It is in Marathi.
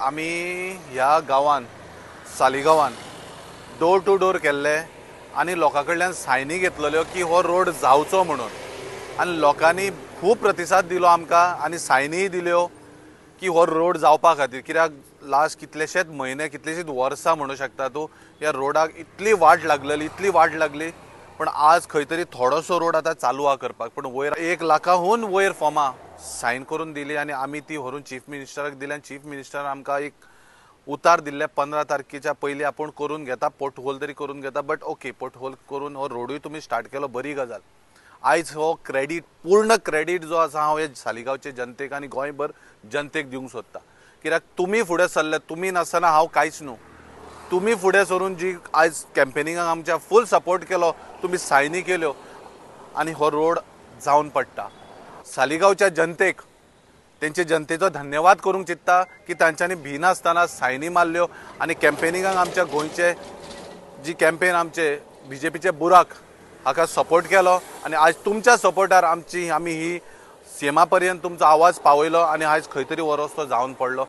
आमी ह्या गांवान सालिगांवान डोर टू डोर केल्ले आनी लोकां कडल्यान सायनी घेतलेल्यो की हो रोड जावचो म्हणून आनी लोकांनी खूब प्रतिसाद दिलो आमकां आनी सायनीय दिल्यो की हो रोड जावपा खातीर। कित्याक लास्ट कितलेशेच म्हयने कितलीशीच वर्सां म्हणू शकता तूं ह्या रोडाक इतली वाट लागली पण आज खंय तरी थोडोसो रोड आतां चालू आहा करपाक। पण वयर 1 लाखाहून वयर फॉर्मां सायन करून दिली आनी आमी ती व्हरून चीफ मिनिस्टराक दिली आनी चीफ मिनिस्टरान आमकां एक उतार दिल्ले 15 तारखेच्या पयलीं आपूण करून घेता, पोर्टहोल तरी करून घेता। बट ओके, पोर्टहोल करून हो रोडूय तुमी स्टार्ट केलो, बरी गजाल। आयज हो क्रेडीट, पूर्ण क्रेडीट जो आसा हांव हे सालिगांवचे जनतेक आनी गोंयभर जनतेक दिवंक सोदता। कित्याक तुमी फुडें सरले, तुमी नासतना हांव कांयच न्हू। तुमी फुडें सरून जी आयज कॅम्पेनिंगाक आमच्या फूल सपोर्ट केलो, तुमी सायनी केल्यो आनी हो रोड जावन पडटा। सालिगांवच्या जनतेक तेंचे जनतेचो धन्यवाद करूंक चित्ता की तांच्यांनी भिनासतना सायनी मारल्यो आनी कॅम्पेनिंगाक आमच्या गोंयचे जी कॅम्पेन आमचे बीजेपीचे बुराक हाका सपोर्ट केलो आनी आज तुमच्या सपोर्टार आमी ही सीएमा पर्यंत तुमचो आवाज पावयलो आनी आयज खंय तरी हो रस्तो जावन पडलो।